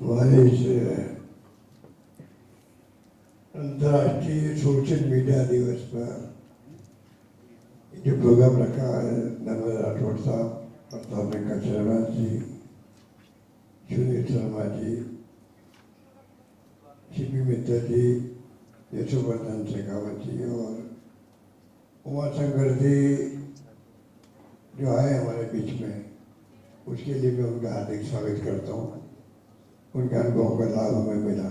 हमारे इस अंतर्राष्ट्रीय सोशल मीडिया दिवस पर जो प्रोग्राम रखा है नर्मदा राठौड़ साहब, प्रताप वेंकट शर्मा जी, सुनील शर्मा जी, सीपी मित्तर जी, यशोवर्धन शेखावत जी और उमा शंकर जी जो आए हमारे बीच में, उसके लिए मैं उनका हार्दिक स्वागत करता हूँ। उनके अनुभव का लाभ हमें मिला।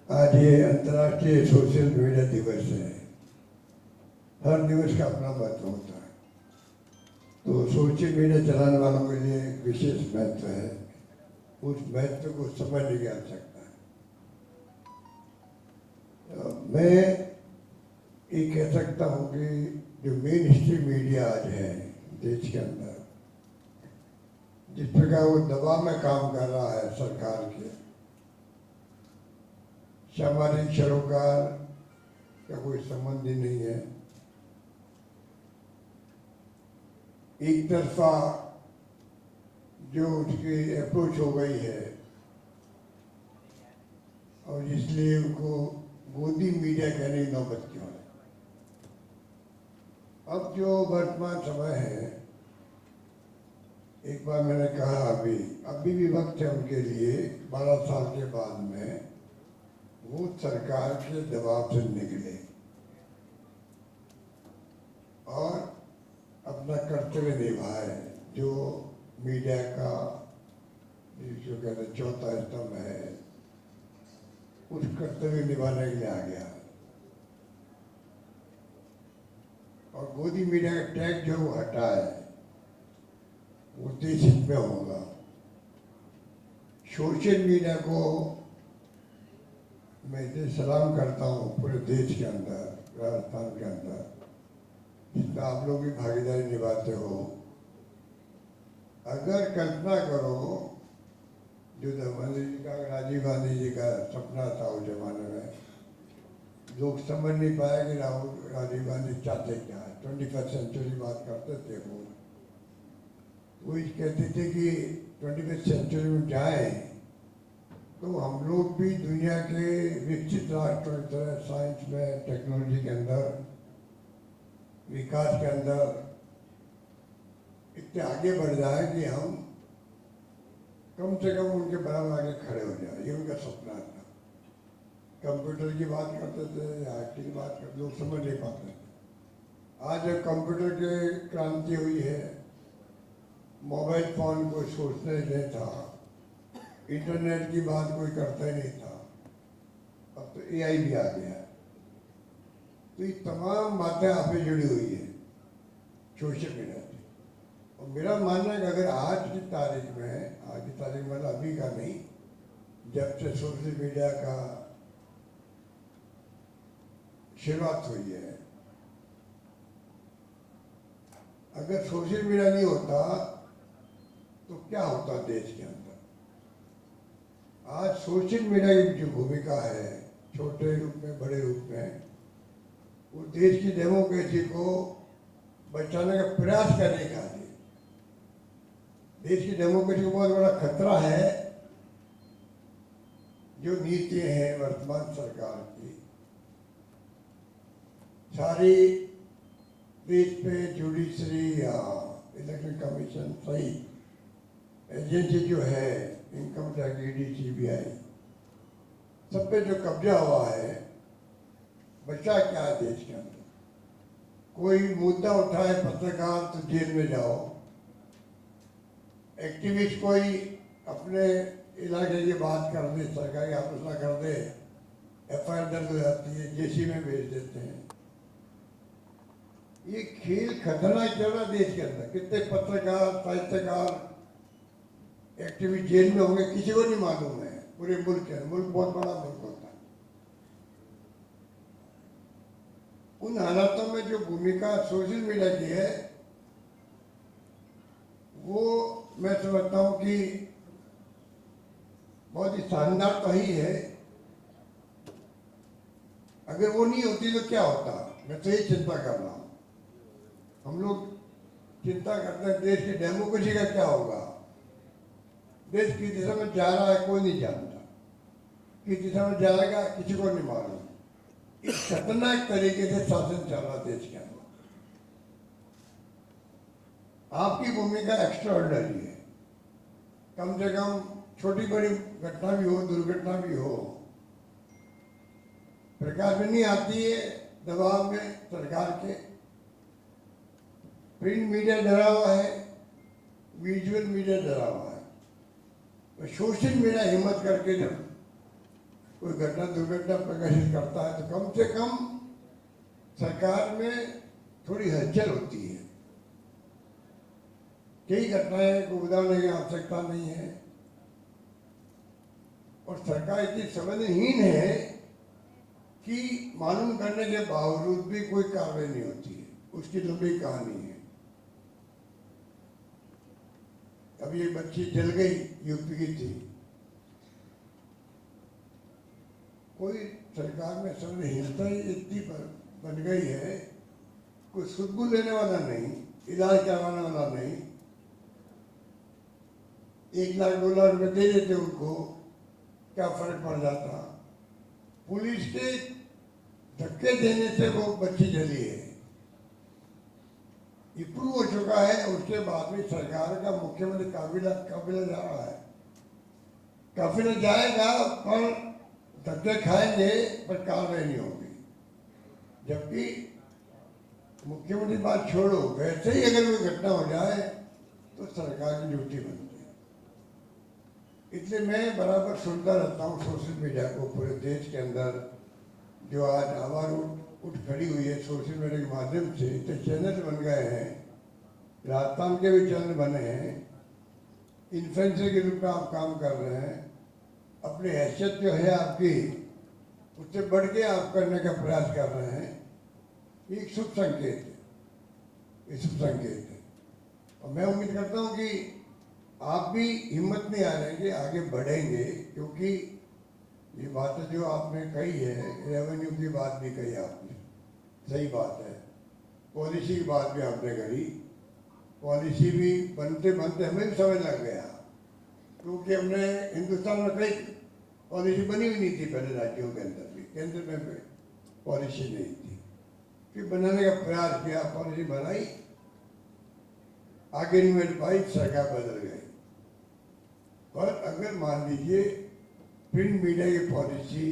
आज ये अंतर्राष्ट्रीय सोशल मीडिया दिवस है। हर दिवस का अपना महत्व होता है, तो सोशल मीडिया चलाने वालों के लिए एक विशेष महत्व है। उस महत्व को समझने की आवश्यकता है। मैं ये कह सकता हूँ कि जो मेन स्ट्रीम मीडिया आज है देश के अंदर, जिस प्रकार वो दबाव में काम कर रहा है सरकार के, सामाजिक सरोकार का कोई संबंध ही नहीं है। एक तरफा जो उसकी अप्रोच हो गई है और इसलिए उनको गोदी मीडिया कहने की नौबत क्यों है। अब जो वर्तमान समय है, एक बार मैंने कहा अभी भी वक्त है उनके लिए 12 साल के बाद में वो सरकार के दबाव से निकले और अपना कर्तव्य निभाए। जो मीडिया का जो कहते हैं चौथा स्तंभ है, उस कर्तव्य निभाने के लिए आ गया। और गोदी मीडिया का टैग जो वो हटाए, वो देश हित में होगा। सोशल मीडिया को मैं इसे सलाम करता हूँ पूरे देश के अंदर, राजस्थान के अंदर, जिसमें आप लोग भी भागीदारी निभाते हो। अगर कल्पना करो, जो राजीव गांधी जी का सपना था उस जमाने में, लोग समझ नहीं पाए कि राजीव गांधी चाहते क्या है। 21st सेंचुरी बात करते थे वो कहते थे कि 21st सेंचुरी में जाए तो हम लोग भी दुनिया के विकसित राष्ट्रों की तरह साइंस में, टेक्नोलॉजी के अंदर, विकास के अंदर इतने आगे बढ़ जाए कि हम कम से कम उनके बराबर आगे खड़े हो जाए। ये उनका सपना था। कंप्यूटर की बात करते थे, आईटी की बात करते, लोग समझ नहीं पाते थे। आज जब कंप्यूटर की क्रांति हुई है, मोबाइल फोन कोई सोचने नहीं था, इंटरनेट की बात कोई करता ही नहीं था, अब तो एआई भी आ गया है। तो ये तमाम बातें आपसे जुड़ी हुई है सोशल मीडिया से। और मेरा मानना है कि अगर आज की तारीख मतलब अभी का नहीं, जब से सोशल मीडिया का शुरुआत हुई है, अगर सोशल मीडिया नहीं होता तो क्या होता देश के अंदर। आज सोशल मीडिया की जो भूमिका है, छोटे रूप में, बड़े रूप में, वो देश की डेमोक्रेसी को बचाने का प्रयास करने का है। देश की डेमोक्रेसी को बहुत बड़ा खतरा है जो नीतियां हैं वर्तमान सरकार की। सारी देश पे जुडिशरी या इलेक्शन कमीशन सही एजेंसी जो है, इनकम टैक्स, ईडी, सीबीआई, सब पे जो कब्जा हुआ है, बचा क्या है देश के अंदर। कोई मुद्दा उठाए पत्रकार तो जेल में जाओ, एक्टिविस्ट कोई अपने इलाके की बात कर दे, सरकारी आलोचना कर दे, एफआईआर दर्ज हो जाती है, जेसी में भेज देते हैं। ये खेल खतरनाक चल रहा देश के अंदर। कितने पत्रकार, साहित्यकार, एक्टिविस्ट जेल में होंगे, किसी को नहीं मालूम है। पूरे मुल्क के, मुल्क बहुत बड़ा मुल्क होता है। उन हालातों में जो भूमिका सोशल मीडिया की है, वो मैं समझता हूँ कि बहुत ही शानदार तो ही है। अगर वो नहीं होती तो क्या होता, मैं तो यही चिंता कर रहा हूँ। हम लोग चिंता करते हैं देश की डेमोक्रेसी का क्या होगा। देश किस दिशा में जा रहा है कोई नहीं जानता, किस दिशा में जाएगा किसी को नहीं मालूम। इस खतरनाक तरीके से शासन चल रहा देश के अंदर। आपकी भूमिका एक्स्ट्राऑर्डिनरी है। कम से कम छोटी बड़ी घटना भी हो, दुर्घटना भी हो, प्रकाश में नहीं आती है, दबाव में सरकार के। प्रिंट मीडिया डरा हुआ है, विजुअल मीडिया डरा हुआ है, तो सोशल मीडिया हिम्मत करके जब कोई घटना दुर्घटना प्रकाशित करता है तो कम से कम सरकार में थोड़ी हलचल होती है। कई घटनाएं को बताने की आवश्यकता नहीं है, और सरकार इतनी संवेदनहीन है कि मालूम करने के बावजूद भी कोई कार्रवाई नहीं होती है। उसकी लंबी कहानी है। अभी एक बच्ची जल गई, यूपी की थी। कोई सरकार में संवेदनहीनता ही इतनी बन गई है, कोई सुध लेने वाला नहीं, इलाज करवाने वाला नहीं। 1 लाख 2 लाख रुपए दे देते उनको, क्या फर्क पड़ जाता। पुलिस के धक्के देने से वो बच्ची जली है। ये प्रूव हो चुका है। उसके बाद में सरकार का मुख्यमंत्री काफिला जा रहा है। काफिला जाएगा पर धक्के खाएंगे पर कार्रवाई नहीं होगी। जबकि मुख्यमंत्री बात छोड़ो, वैसे ही अगर कोई घटना हो जाए तो सरकार की ड्यूटी बनती है। इसलिए मैं बराबर सुनता रहता हूँ सोशल मीडिया को। पूरे देश के अंदर जो आज आवाज उठ खड़ी हुई है सोशल मीडिया के माध्यम से, तो चैनल बन गए हैं, राजस्थान के भी चैनल बने हैं, इन्फ्लुएंसर के रूप में आप काम कर रहे हैं। अपनी हैसियत जो है आपकी, उससे बढ़ के आप करने का प्रयास कर रहे हैं। ये एक शुभ संकेत है, ये शुभ संकेत है। और मैं उम्मीद करता हूँ कि आप भी हिम्मत नहीं हारेंगे, आगे बढ़ेंगे। क्योंकि ये बात जो आपने कही है, रेवेन्यू की बात भी कही आपने, सही बात है। पॉलिसी की बात भी आपने करी। पॉलिसी भी बनते बनते हमें भी समझ लग गया, क्योंकि हमने हिंदुस्तान में कई पॉलिसी बनी हुई नहीं थी पहले, राज्यों के अंदर भी, केंद्र में भी पॉलिसी नहीं थी। फिर बनाने का प्रयास किया, पॉलिसी बनाई, आगे नहीं मिल पाई, सरकार बदल गई। पर अगर मान लीजिए प्रिंट मीडिया की पॉलिसी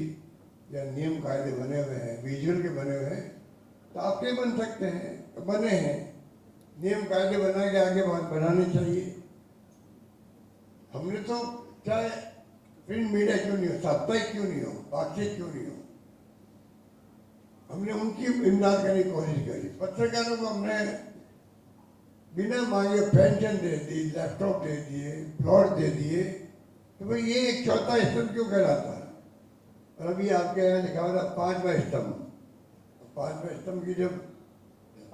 या नियम कायदे बने हुए हैं, विजुअल के बने हुए हैं, तो आपके बन सकते हैं, बने हैं। नियम कायदे बना के आगे बात बढ़ानी चाहिए। हमने तो चाहे प्रिंट मीडिया क्यों नहीं हो, साप्ताहिक क्यों नहीं हो, पाक्षिक क्यों नहीं हो, हमने उनकी इमदाद करने की कोशिश करी। पत्रकारों को हमने बिना मांगे पेंशन दे दी, लैपटॉप दे दिए, प्लॉट दे दिए। तो भाई ये एक चौथा स्तंभ क्यों कहलाता है? और अभी आपके यहाँ लिखा हुआ था 5वां स्तंभ। 5वें स्तंभ की जब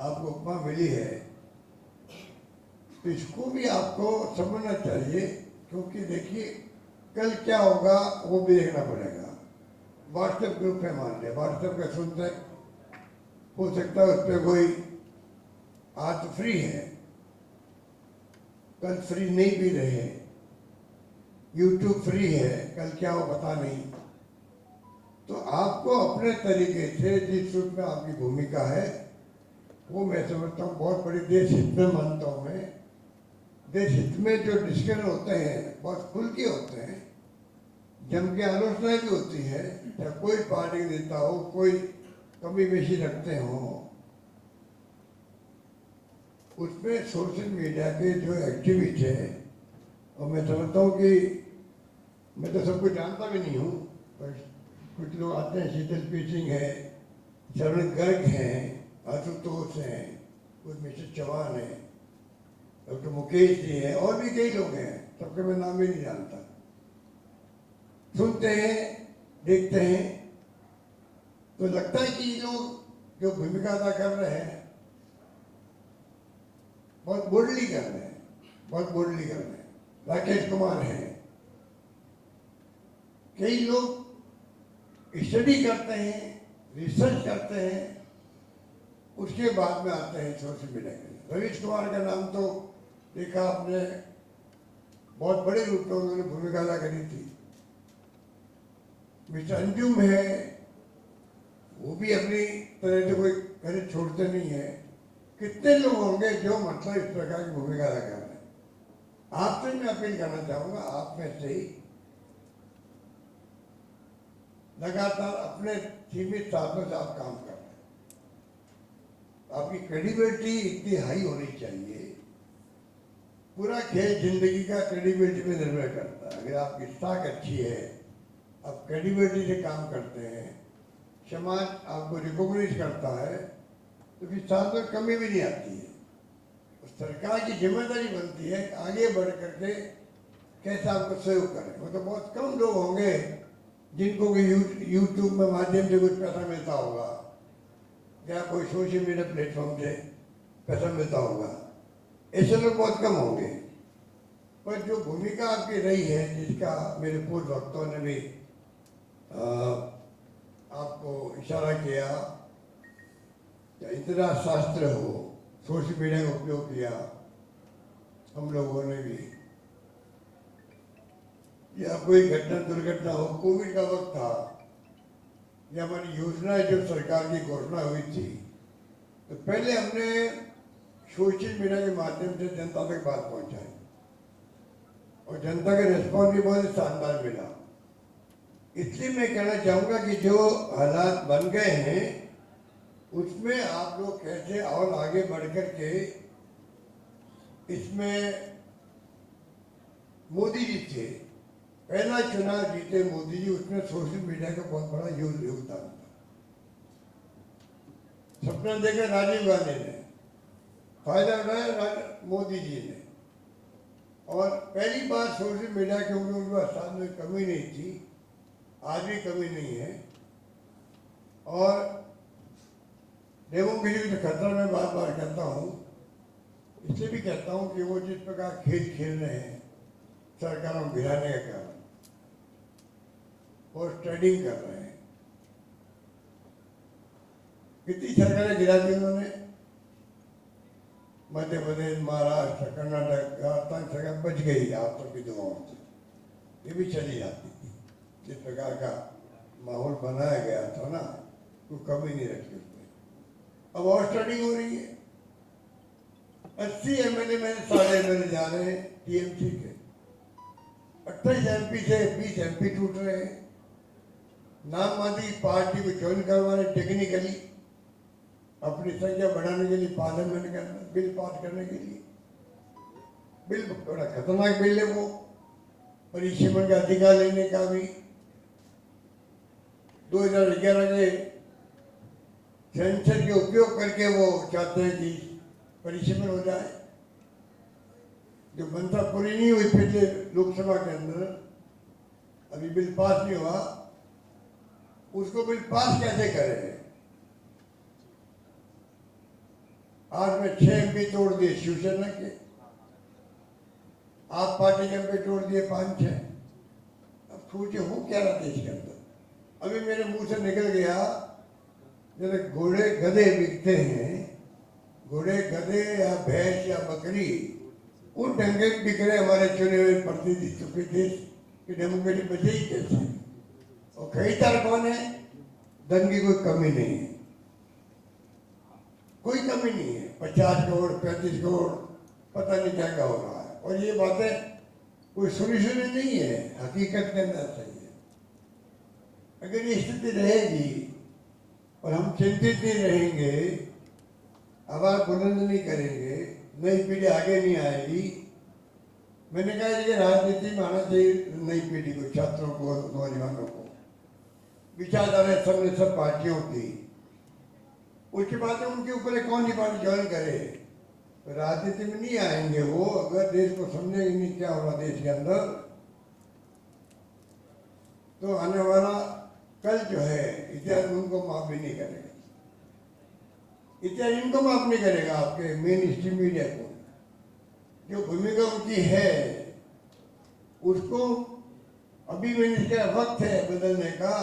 आपको उपमा मिली है तो इसको भी आपको समझना चाहिए। क्योंकि देखिए कल क्या होगा वो भी देखना पड़ेगा। व्हाट्सएप ग्रुप में मान लिया, व्हाट्सएप का सुनते हो सकता है उस पर कोई आज तो फ्री है, कल फ्री नहीं भी रहे। यूट्यूब फ्री है, कल क्या हो पता नहीं। तो आपको अपने तरीके से जिस रूप में आपकी भूमिका है वो मैं समझता हूँ बहुत बड़ी देश हित में मानता हूँ। मैं देश हित में जो डिस्कशन होते हैं बहुत खुल के होते हैं, जम के आलोचना भी होती है। या कोई पार्टी नेता हो, कोई कमी बेशी रखते हो, उसमें सोशल मीडिया के जो एक्टिविस्ट है, और मैं समझता हूँ कि मैं तो सब कुछ जानता भी नहीं हूँ, पर कुछ लोग आते हैं, शीतल सिंह है, शरण गर्ग हैं, आशुतोष हैं, कुछ मिस्टर चौहान है, डॉक्टर मुकेश जी हैं, और भी कई लोग हैं, सबके मैं नाम भी नहीं जानता। सुनते हैं, देखते हैं, तो लगता है कि ये लोग जो भूमिका अदा कर रहे हैं बहुत बोल्डली कर रहे हैं, बहुत बोल्डली कर रहे हैं। राकेश कुमार हैं, कई लोग स्टडी करते हैं, रिसर्च करते हैं, उसके बाद में आते हैं सोशल मीडिया के। रवीश कुमार का नाम तो देखा आपने, बहुत बड़े रूप में उन्होंने भूमिका अदा करी थी। मिस्टर अंजुम है, वो भी अपनी तरह से कोई घर छोड़ते नहीं है। कितने लोग होंगे जो मतलब इस प्रकार की भूमिका अदा कर रहे हैं। आपसे मैं अपील करना चाहूंगा, आप में से ही लगातार अपने सीमित साधनों से आप काम कर रहे हैं। आपकी क्रेडिबिलिटी इतनी हाई होनी चाहिए। पूरा खेल जिंदगी का क्रेडिबिलिटी पे निर्भर करता है। अगर आपकी स्टॉक अच्छी है, आप क्रेडिबिलिटी से काम करते हैं, समाज आपको रिकॉग्नाइज करता है, तो फिर साथ में कमी भी नहीं आती है। सरकार की जिम्मेदारी बनती है आगे बढ़ करके कैसे आपको सहयोग करें। वो तो बहुत कम लोग होंगे जिनको भी यूट्यूब में माध्यम से कुछ पैसा मिलता होगा या कोई सोशल मीडिया प्लेटफॉर्म से पैसा मिलता होगा। ऐसे लोग बहुत कम होंगे। पर जो भूमिका आपकी रही है, जिसका मेरे पूर्व वक्तों ने भी आपको इशारा किया, इतना शास्त्र हो, सोशल मीडिया का उपयोग किया हम लोगों ने भी, या कोई घटना दुर्घटना हो, कोविड का वक्त था, या हमारी योजना जो सरकार की घोषणा हुई थी, तो पहले हमने सोशल मीडिया के माध्यम से जनता तक बात पहुंचाई और जनता का रिस्पॉन्स भी बहुत शानदार मिला। इसलिए मैं कहना चाहूँगा कि जो हालात बन गए हैं उसमें आप लोग कैसे और आगे बढ़ कर के इसमें मोदी जी थे, पहला चुनाव जीते मोदी जी, उसमें सोशल मीडिया का बहुत बड़ा योगदान था। सपना देखा राजीव गांधी ने, फायदा उठाया मोदी जी ने, और पहली बार सोशल मीडिया के उनके पास में कमी नहीं थी, आज भी कमी नहीं है। और डेमोक्रेसी का खतरा मैं बार बार कहता हूँ, इसलिए भी कहता हूँ कि वो जिस प्रकार खेल खेल रहे हैं सरकारों को गिराने का कारण, वो ट्रेडिंग कर रहे हैं। कितनी सरकारें गिरा दी उन्होंने, मध्य प्रदेश, महाराष्ट्र, कर्नाटक, राजस्थान सरकार बच गई आप सबकी दुआओं से, ये भी चली जाती थी। जिस प्रकार का माहौल बनाया गया था ना, तो कमी नहीं रखी उसमें। अब और स्टार्टिंग हो रही है। 80 एमएलए में 60 एमएलए जा रहे हैं टीएमसी के, 28 एमपी से 20 एमपी टूट रहे हैं। नामवादी पार्टी को ज्वाइन करवा रहे टेक्निकली, अपनी संख्या बढ़ाने के लिए, पार्लियामेंट के अंदर बिल पास करने के लिए। बिल बड़ा खतरनाक बिल है वो, परिसीमन का अधिकार लेने का भी 2011 के सेंसर के उपयोग करके वो चाहते हैं कि परिसीमन हो जाए। जो मंशा पूरी नहीं हुई पिछले लोकसभा के अंदर, अभी बिल पास नहीं हुआ, उसको बिल पास कैसे करें। आज में 6 एमपी तोड़ दिए शिवसेना के, आप पार्टी के एमपी तोड़ दिए 5-6। अब सोचे हो क्या रहा देश के अंदर। अभी मेरे मुंह से निकल गया, जैसे घोड़े गधे बिकते हैं, घोड़े गधे या भैंस या बकरी, उन ढंगे बिक रहे हमारे चुने हुए प्रतिनिधित्व के देश की डेमोक्रेसी बचेगी कैसे। और खरीदार कौन है, धन की कोई कमी नहीं है, कोई कमी नहीं है। 50 करोड़ 35 करोड़ पता नहीं क्या क्या हो रहा है। और ये बातें कोई सोल्यूशन नहीं है, हकीकत के अंदर सही है। अगर ये स्थिति रहेगी और हम चिंतित नहीं रहेंगे, आवाज बुलंद नहीं करेंगे, नई पीढ़ी आगे नहीं आएगी। मैंने कहा कि राजनीति में आना चाहिए नई पीढ़ी को, छात्रों को, नौजवानों को, विचारधारा सबने सब पार्टियों की। उसके बाद उनके ऊपर एक कौन सी पार्टी ज्वाइन करे। राजनीति में नहीं आएंगे वो अगर देश को समझेंगे नहीं क्या हो रहा देश के अंदर, तो आने वाला कल जो है इतिहास उनको माफ भी नहीं करेगा। इतिहास इनको माफ नहीं करेगा, आपके मेन स्ट्रीम मीडिया को। जो भूमिका उनकी है उसको अभी मैंने क्या वक्त है बदलने का,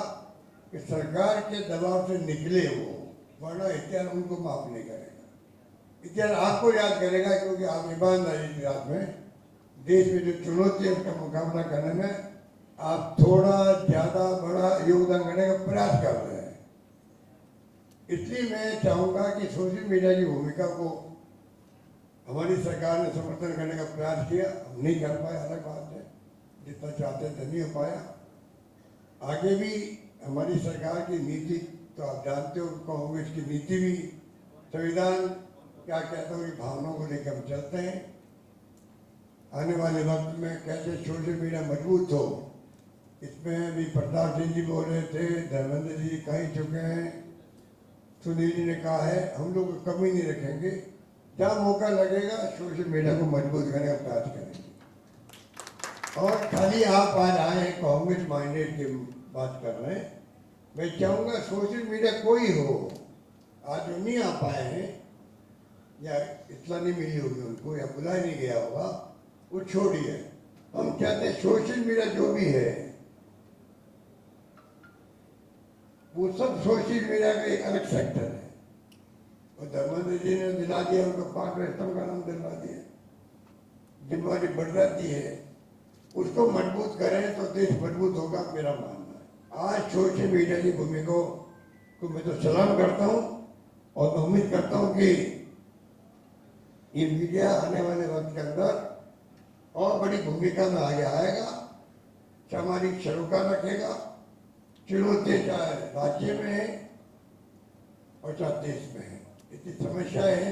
कि सरकार के दबाव से निकले वो, वरना इतिहास उनको माफ नहीं करेगा। इतिहास आपको याद करेगा, क्योंकि आप ईमानदारी के साथ में देश में जो चुनौती है उसका मुकाबला करने में आप थोड़ा ज़्यादा बड़ा योगदान करने का प्रयास कर रहे हैं। इसलिए मैं चाहूँगा कि सोशल मीडिया की भूमिका को हमारी सरकार ने समर्थन करने का प्रयास किया, हम नहीं कर पाए, अलग बात है, जितना चाहते थे नहीं हो पाया। आगे भी हमारी सरकार की नीति तो आप जानते हो, कांग्रेस की नीति भी संविधान क्या कहता है, भावनाओं को लेकर हम चलते हैं। आने वाले वक्त में कैसे सोशल मीडिया मजबूत हो, इसमें भी प्रताप सिंह जी बोल रहे थे, धर्मेंद्र जी कह चुके हैं, सुनील जी ने कहा है, हम लोग कमी नहीं रखेंगे। जहाँ मौका लगेगा सोशल मीडिया को मजबूत करने का प्रयास करेंगे। और खाली आप आज आए हैं कांग्रेस माइंडेड की बात कर रहे हैं, मैं चाहूँगा सोशल मीडिया कोई हो, आज जो नहीं आ पाए हैं या इतना नहीं मिली होगी उनको या बुलाया नहीं गया होगा, वो छोड़िए। हम चाहते हैं सोशल मीडिया जो भी है वो सब सोशल मीडिया का एक अलग सेक्टर है। और धर्मेंद्र जी ने दिला दिया, उनको 5 स्तंभ का नाम दिला दिया, जिम्मेवारी बढ़ जाती है, उसको मजबूत करें तो देश मजबूत होगा, मेरा मानना है। आज सोशल मीडिया की भूमिका को मैं तो सलाम करता हूँ और मैं उम्मीद करता हूँ कि ये मीडिया आने वाले वक्त के अंदर और बड़ी भूमिका में आगे आएगा, सामाजिक सरोकार रखेगा। चुनौती चाहे राज्य में है और चाहे देश में है, इतनी समस्या है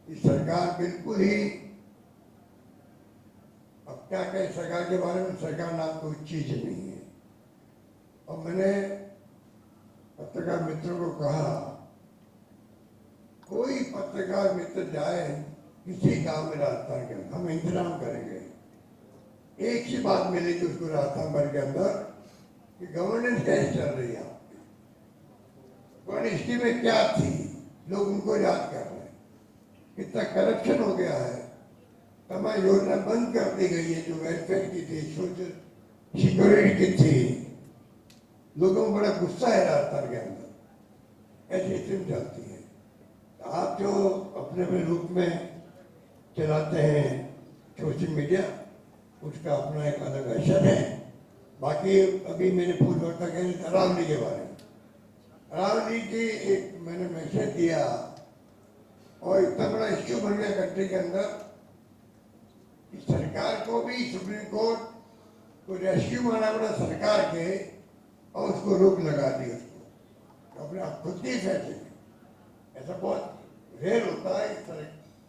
कि सरकार बिल्कुल ही, अब क्या कहें सरकार के बारे में, सरकार नाम कोई चीज नहीं है। और मैंने पत्रकार मित्रों को कहा, कोई पत्रकार मित्र जाए किसी गांव में राजस्थान के अंदर, हम इंतजाम करेंगे। एक ही बात मिलेगी उसको राजस्थान भर के अंदर कि गवर्नेंस कैसे चल रही है आपकी, कौन स्कीम में क्या थी, लोग उनको याद कर रहे हैं, कितना करप्शन हो गया है, तमाम योजना बंद कर दी गई है जो वेलफेयर की थी, सोशल सिक्योरिटी की थी। लोगों को बड़ा गुस्सा है राजस्थान के अंदर, ऐसी स्कीम चलती है। आप जो अपने अपने रूप में चलाते हैं सोशल मीडिया, उसका अपना एक अलग असर है। बाकी अभी मैंने पूछता कह अरावली के बारे में, अरावली की एक मैंने मैसेज दिया और इतना बड़ा इश्यू बन गया कंट्री के अंदर कि सरकार को भी सुप्रीम कोर्ट को रेस्क्यू माना पड़ा सरकार के, और उसको रोक लगा दी, उसको अपने आप खुद ही फैसले। ऐसा बहुत रेयर होता है,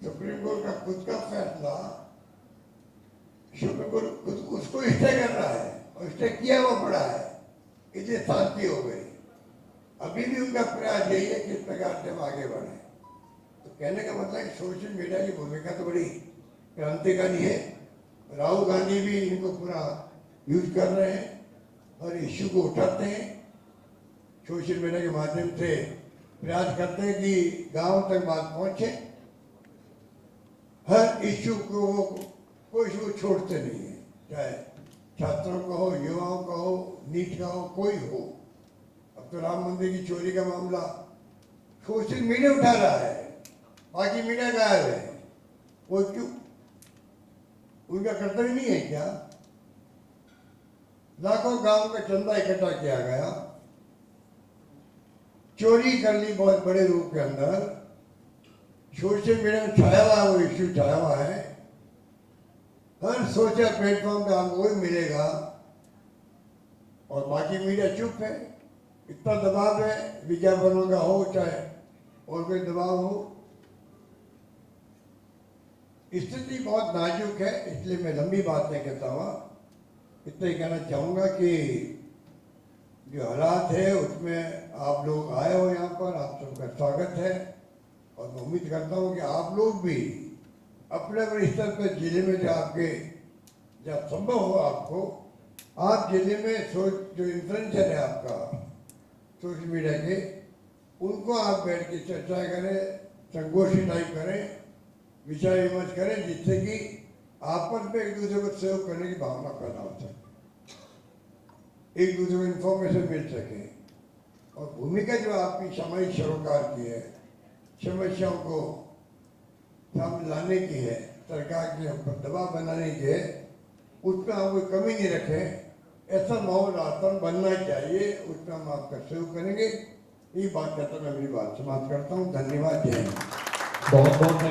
सुप्रीम कोर्ट का खुद का फैसला सुप्रीम कोर्ट खुद उसको स्टे कर रहा है और स्टे किया हुआ पड़ा है, इसलिए शांति हो गई। अभी भी उनका प्रयास यही है किस प्रकार से हम आगे बढ़े। तो कहने का मतलब कि सोशल मीडिया की भूमिका तो बड़ी क्रांतिकारी है। राहुल गांधी भी इनको पूरा यूज कर रहे हैं और इश्यू को उठाते हैं, सोशल मीडिया के माध्यम से प्रयास करते हैं कि गांव तक बात पहुंचे। हर इश्यू को कोई इश्यू छोड़ते नहीं है, चाहे छात्रों का हो, युवाओं का हो, नीट का हो, कोई हो। अब तो राम मंदिर की चोरी का मामला सोशल मीडिया उठा रहा है, बाकी मीडिया गायब है। वो क्यों? उनका कर्तव्य नहीं है क्या? लाखों गांव का चंदा इकट्ठा किया गया, चोरी कर ली बहुत बड़े रूप के अंदर, सोशल मीडिया में छाया हुआ है, वो इश्यू छाया हुआ है। हर सोशल प्लेटफॉर्म पे आपको वही मिलेगा और बाकी मीडिया चुप है। इतना दबाव है, विज्ञापनों का हो चाहे और कोई दबाव हो, स्थिति बहुत नाजुक है। इसलिए मैं लंबी बात नहीं कहता हुआ इतना ही कहना चाहूँगा कि जो हालात है उसमें आप लोग आए हो यहाँ पर, आप सबका स्वागत है। और मैं उम्मीद करता हूँ कि आप लोग भी अपने अपने स्तर पर जिले में जो आपके जब संभव हो आपको, आप जिले में जो इन्फ्लुएंसर है आपका सोशल मीडिया के, उनको आप बैठ के चर्चा करें, संगोष्ठी टाइप करें, विचार विमर्श करें, जिससे कि आपस में एक दूसरे को सहयोग करने की भावना पैदा हो सके, एक दूसरे को इन्फॉर्मेशन मिल सके। और भूमिका जो आपकी सामाजिक सरोकार की है, समस्याओं को सामने लाने की है, सरकार के हम पर दबाव बनाने के, उसमें हम कोई कमी नहीं रखे, ऐसा माहौल राजस्थान बनना चाहिए, उसमें हम आपका सहयोग करेंगे। ये बात कहता मैं अपनी बात समाप्त करता हूँ। धन्यवाद। जय हिंद। बहुत बहुत